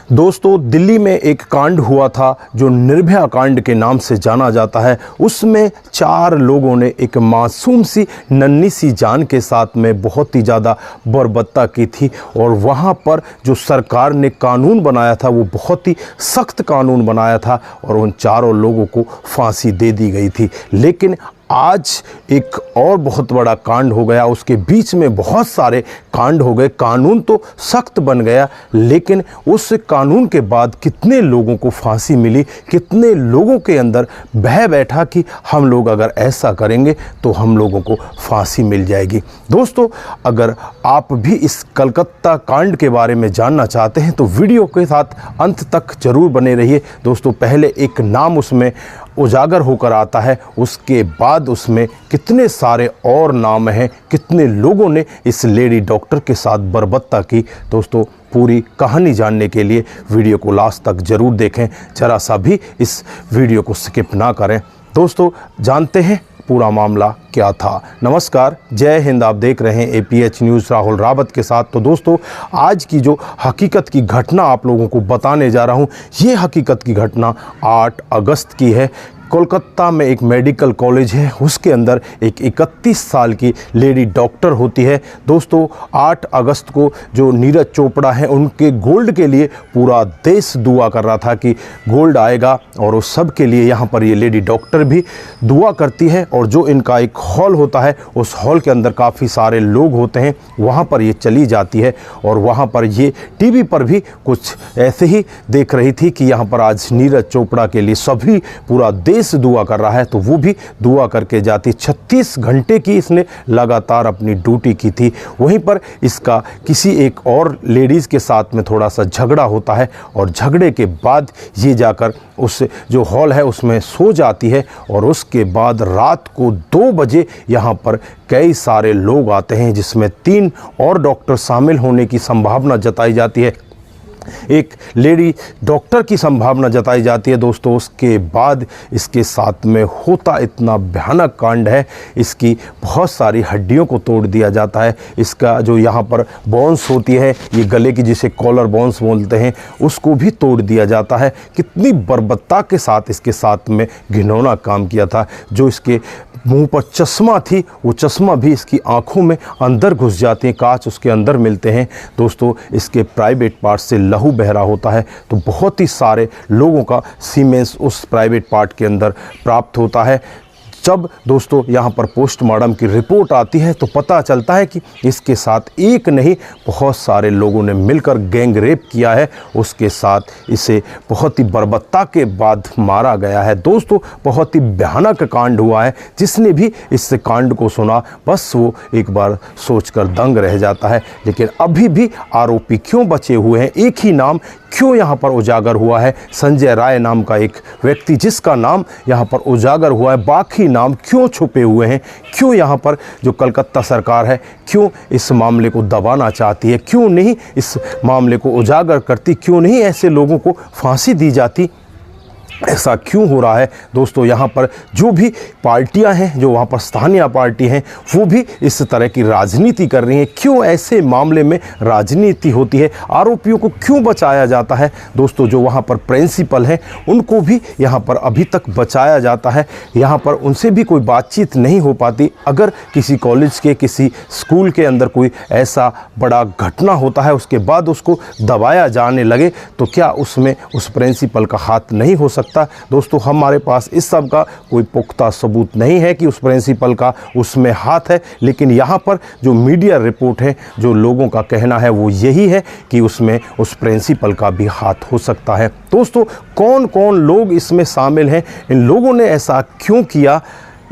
दोस्तों, दिल्ली में एक कांड हुआ था जो निर्भया कांड के नाम से जाना जाता है। उसमें 4 लोगों ने एक मासूम सी नन्ही सी जान के साथ में बहुत ही ज़्यादा बर्बरता की थी और वहाँ पर जो सरकार ने कानून बनाया था वो बहुत ही सख्त कानून बनाया था और उन 4 लोगों को फांसी दे दी गई थी। लेकिन आज एक और बहुत बड़ा कांड हो गया, उसके बीच में बहुत सारे कांड हो गए। कानून तो सख्त बन गया, लेकिन उस कानून के बाद कितने लोगों को फांसी मिली, कितने लोगों के अंदर भय बैठा कि हम लोग अगर ऐसा करेंगे तो हम लोगों को फांसी मिल जाएगी। दोस्तों, अगर आप भी इस कलकत्ता कांड के बारे में जानना चाहते हैं तो वीडियो के साथ अंत तक जरूर बने रहिए। दोस्तों, पहले एक नाम उसमें उजागर होकर आता है, उसके बाद उसमें कितने सारे और नाम हैं, कितने लोगों ने इस लेडी डॉक्टर के साथ बर्बरता की। दोस्तों, पूरी कहानी जानने के लिए वीडियो को लास्ट तक ज़रूर देखें, ज़रा सा भी इस वीडियो को स्किप ना करें। दोस्तों, जानते हैं पूरा मामला क्या था। नमस्कार, जय हिंद। आप देख रहे हैं APH न्यूज़ राहुल रावत के साथ। तो दोस्तों, आज की जो हकीकत की घटना आप लोगों को बताने जा रहा हूं, ये हकीकत की घटना 8 अगस्त की है। कोलकाता में एक मेडिकल कॉलेज है, उसके अंदर एक 31 साल की लेडी डॉक्टर होती है। दोस्तों, 8 अगस्त को जो नीरज चोपड़ा हैं, उनके गोल्ड के लिए पूरा देश दुआ कर रहा था कि गोल्ड आएगा, और उस सब के लिए यहाँ पर ये लेडी डॉक्टर भी दुआ करती है। और जो इनका एक हॉल होता है, उस हॉल के अंदर काफ़ी सारे लोग होते हैं, वहाँ पर ये चली जाती है और वहाँ पर ये टीवी पर भी कुछ ऐसे ही देख रही थी कि यहाँ पर आज नीरज चोपड़ा के लिए सभी पूरा देश दुआ कर रहा है, तो वो भी दुआ करके जाती। 36 घंटे की इसने लगातार अपनी ड्यूटी की थी। वहीं पर इसका किसी एक और लेडीज़ के साथ में थोड़ा सा झगड़ा होता है और झगड़े के बाद ये जाकर उस जो हॉल है उसमें सो जाती है। और उसके बाद रात को 2 बजे यहाँ पर कई सारे लोग आते हैं, जिसमें 3 और डॉक्टर शामिल होने की संभावना जताई जाती है, एक लेडी डॉक्टर की संभावना जताई जाती है। दोस्तों, उसके बाद इसके साथ में होता इतना भयानक कांड है, इसकी बहुत सारी हड्डियों को तोड़ दिया जाता है। इसका जो यहाँ पर बोन्स होती है, ये गले की जिसे कॉलर बोन्स बोलते हैं, उसको भी तोड़ दिया जाता है। कितनी बर्बरता के साथ इसके साथ में घिनौना काम किया था। जो इसके मुंह पर चश्मा थी, वो चश्मा भी इसकी आंखों में अंदर घुस जाते हैं, कांच उसके अंदर मिलते हैं। दोस्तों, इसके प्राइवेट पार्ट से लहू बह रहा होता है, तो बहुत ही सारे लोगों का सीमेंस उस प्राइवेट पार्ट के अंदर प्राप्त होता है। जब दोस्तों यहाँ पर पोस्टमार्टम की रिपोर्ट आती है तो पता चलता है कि इसके साथ एक नहीं बहुत सारे लोगों ने मिलकर गैंग रेप किया है। उसके साथ इसे बहुत ही बर्बरता के बाद मारा गया है। दोस्तों, बहुत ही भयानक कांड हुआ है। जिसने भी इस कांड को सुना, बस वो एक बार सोचकर दंग रह जाता है। लेकिन अभी भी आरोपी क्यों बचे हुए हैं, एक ही नाम क्यों यहाँ पर उजागर हुआ है, संजय राय नाम का एक व्यक्ति जिसका नाम यहाँ पर उजागर हुआ है, बाकी नाम क्यों छुपे हुए हैं? क्यों यहाँ पर जो कलकत्ता सरकार है, क्यों इस मामले को दबाना चाहती है, क्यों नहीं इस मामले को उजागर करती, क्यों नहीं ऐसे लोगों को फांसी दी जाती? ऐसा क्यों हो रहा है? दोस्तों, यहाँ पर जो भी पार्टियां हैं, जो वहाँ पर स्थानीय पार्टी हैं, वो भी इस तरह की राजनीति कर रही हैं। क्यों ऐसे मामले में राजनीति होती है? आरोपियों को क्यों बचाया जाता है? दोस्तों, जो वहाँ पर प्रिंसिपल हैं, उनको भी यहाँ पर अभी तक बचाया जाता है। यहाँ पर उनसे भी कोई बातचीत नहीं हो पाती। अगर किसी कॉलेज के, किसी स्कूल के अंदर कोई ऐसा बड़ा घटना होता है, उसके बाद उसको दबाया जाने लगे, तो क्या उसमें उस प्रिंसिपल का हाथ नहीं हो सकता? दोस्तों, हमारे पास इस सब का कोई पुख्ता सबूत नहीं है कि उस प्रिंसिपल का उसमें हाथ है, लेकिन यहाँ पर जो मीडिया रिपोर्ट है, जो लोगों का कहना है, वो यही है कि उसमें उस प्रिंसिपल का भी हाथ हो सकता है। दोस्तों, कौन कौन लोग इसमें शामिल हैं, इन लोगों ने ऐसा क्यों किया,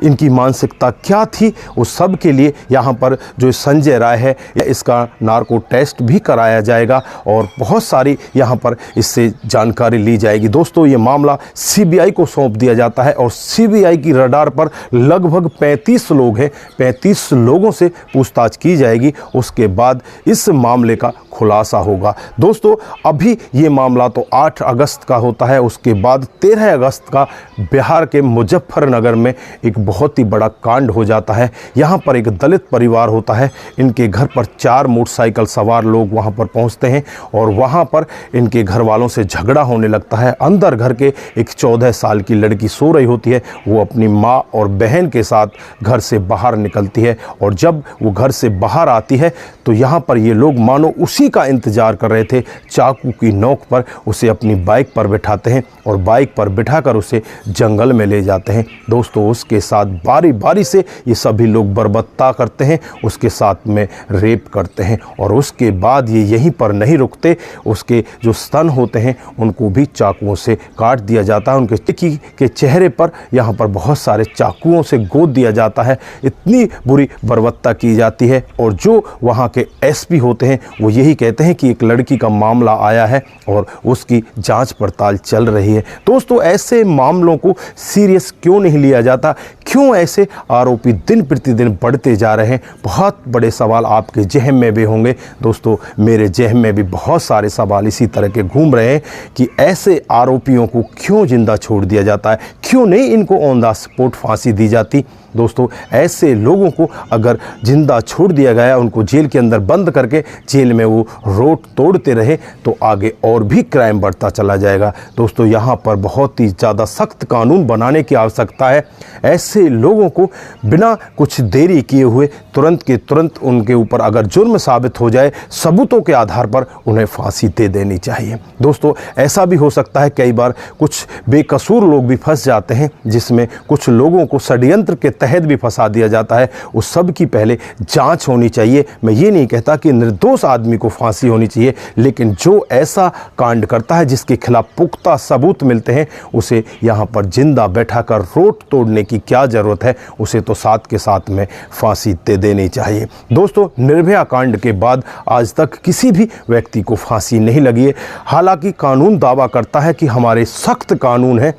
इनकी मानसिकता क्या थी, उस सब के लिए यहाँ पर जो संजय राय है, इसका नार्को टेस्ट भी कराया जाएगा और बहुत सारी यहाँ पर इससे जानकारी ली जाएगी। दोस्तों, ये मामला CBI को सौंप दिया जाता है और CBI की रडार पर लगभग 35 लोग हैं। 35 लोगों से पूछताछ की जाएगी, उसके बाद इस मामले का खुलासा होगा। दोस्तों, अभी ये मामला तो 8 अगस्त का होता है, उसके बाद 13 अगस्त का बिहार के मुजफ्फरनगर में एक बहुत ही बड़ा कांड हो जाता है। यहाँ पर एक दलित परिवार होता है, इनके घर पर 4 मोटरसाइकिल सवार लोग वहाँ पर पहुँचते हैं और वहाँ पर इनके घर वालों से झगड़ा होने लगता है। अंदर घर के एक 14 साल की लड़की सो रही होती है, वो अपनी माँ और बहन के साथ घर से बाहर निकलती है और जब वो घर से बाहर आती है तो यहाँ पर ये लोग मानो उसी का इंतज़ार कर रहे थे। चाकू की नोक पर उसे अपनी बाइक पर बिठाते हैं और बाइक पर बिठाकर उसे जंगल में ले जाते हैं। दोस्तों, उसके साथ बारी बारी से ये सभी लोग बर्बरता करते हैं, उसके साथ में रेप करते हैं और उसके बाद ये यहीं पर नहीं रुकते, उसके जो स्तन होते हैं उनको भी चाकुओं से काट दिया जाता है। उनके टिकी के चेहरे पर यहाँ पर बहुत सारे चाकुओं से गोद दिया जाता है। इतनी बुरी बर्बरता की जाती है और जो वहाँ के एसपी होते हैं वो यही कहते हैं कि एक लड़की का मामला आया है और उसकी जांच पड़ताल चल रही है। दोस्तों, ऐसे मामलों को सीरियस क्यों नहीं लिया जाता? क्यों ऐसे आरोपी दिन प्रतिदिन बढ़ते जा रहे हैं? बहुत बड़े सवाल आपके ज़हन में भी होंगे। दोस्तों, मेरे ज़हन में भी बहुत सारे सवाल इसी तरह के घूम रहे हैं कि ऐसे आरोपियों को क्यों जिंदा छोड़ दिया जाता है, क्यों नहीं इनको ऑन द स्पॉट फांसी दी जाती। दोस्तों, ऐसे लोगों को अगर जिंदा छोड़ दिया गया, उनको जेल के अंदर बंद करके जेल में वो रोड तोड़ते रहे तो आगे और भी क्राइम बढ़ता चला जाएगा। दोस्तों, यहाँ पर बहुत ही ज़्यादा सख्त कानून बनाने की आवश्यकता है। ऐसे लोगों को बिना कुछ देरी किए हुए तुरंत के तुरंत उनके ऊपर अगर जुर्म साबित हो जाए, सबूतों के आधार पर उन्हें फांसी दे देनी चाहिए। दोस्तों, ऐसा भी हो सकता है कई बार कुछ बेकसूर लोग भी फंस जाते हैं, जिसमें कुछ लोगों को षड्यंत्र के तहत भी फंसा दिया जाता है। उस सब की पहले जांच होनी चाहिए। मैं ये नहीं कहता कि निर्दोष आदमी को फांसी होनी चाहिए, लेकिन जो ऐसा कांड करता है जिसके खिलाफ पुख्ता सबूत मिलते हैं, उसे यहाँ पर जिंदा बैठाकर रोड तोड़ने की क्या ज़रूरत है? उसे तो साथ के साथ में फांसी दे देनी चाहिए। दोस्तों, निर्भया कांड के बाद आज तक किसी भी व्यक्ति को फांसी नहीं लगी है। हालांकि कानून दावा करता है कि हमारे सख्त कानून हैं,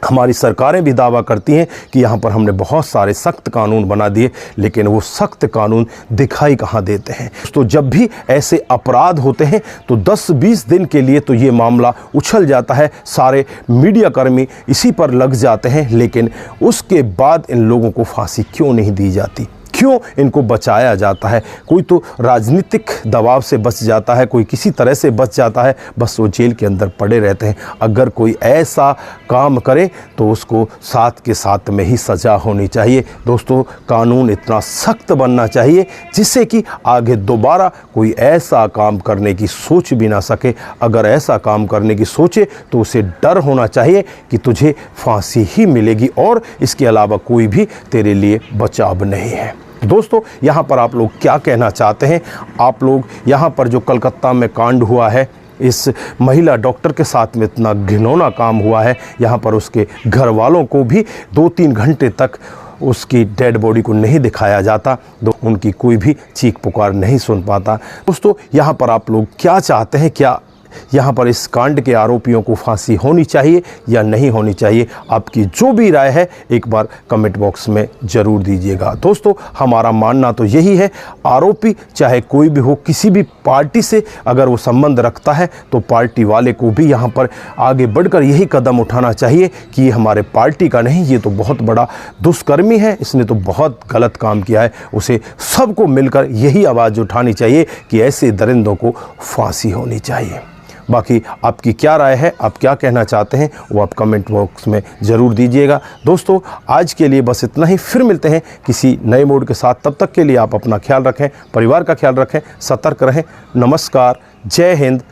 हमारी सरकारें भी दावा करती हैं कि यहाँ पर हमने बहुत सारे सख्त कानून बना दिए, लेकिन वो सख्त कानून दिखाई कहाँ देते हैं। तो जब भी ऐसे अपराध होते हैं तो 10-20 दिन के लिए तो ये मामला उछल जाता है, सारे मीडियाकर्मी इसी पर लग जाते हैं, लेकिन उसके बाद इन लोगों को फांसी क्यों नहीं दी जाती? क्यों इनको बचाया जाता है? कोई तो राजनीतिक दबाव से बच जाता है, कोई किसी तरह से बच जाता है, बस वो जेल के अंदर पड़े रहते हैं। अगर कोई ऐसा काम करे तो उसको साथ के साथ में ही सज़ा होनी चाहिए। दोस्तों, कानून इतना सख्त बनना चाहिए जिससे कि आगे दोबारा कोई ऐसा काम करने की सोच भी ना सके। अगर ऐसा काम करने की सोचे तो उसे डर होना चाहिए कि तुझे फांसी ही मिलेगी और इसके अलावा कोई भी तेरे लिए बचाव नहीं है। दोस्तों, यहाँ पर आप लोग क्या कहना चाहते हैं? आप लोग यहाँ पर जो कलकत्ता में कांड हुआ है, इस महिला डॉक्टर के साथ में इतना घिनौना काम हुआ है, यहाँ पर उसके घर वालों को भी 2-3 घंटे तक उसकी डेड बॉडी को नहीं दिखाया जाता, तो उनकी कोई भी चीख पुकार नहीं सुन पाता। दोस्तों, यहाँ पर आप लोग क्या चाहते हैं? क्या यहाँ पर इस कांड के आरोपियों को फांसी होनी चाहिए या नहीं होनी चाहिए? आपकी जो भी राय है एक बार कमेंट बॉक्स में ज़रूर दीजिएगा। दोस्तों, हमारा मानना तो यही है, आरोपी चाहे कोई भी हो, किसी भी पार्टी से अगर वो संबंध रखता है तो पार्टी वाले को भी यहाँ पर आगे बढ़कर यही कदम उठाना चाहिए कि ये हमारे पार्टी का नहीं, ये तो बहुत बड़ा दुष्कर्मी है, इसने तो बहुत गलत काम किया है। उसे सबको मिलकर यही आवाज़ उठानी चाहिए कि ऐसे दरिंदों को फांसी होनी चाहिए। बाकी आपकी क्या राय है, आप क्या कहना चाहते हैं, वो आप कमेंट बॉक्स में ज़रूर दीजिएगा। दोस्तों, आज के लिए बस इतना ही, फिर मिलते हैं किसी नए मोड के साथ। तब तक के लिए आप अपना ख्याल रखें, परिवार का ख्याल रखें, सतर्क रहें। नमस्कार, जय हिंद,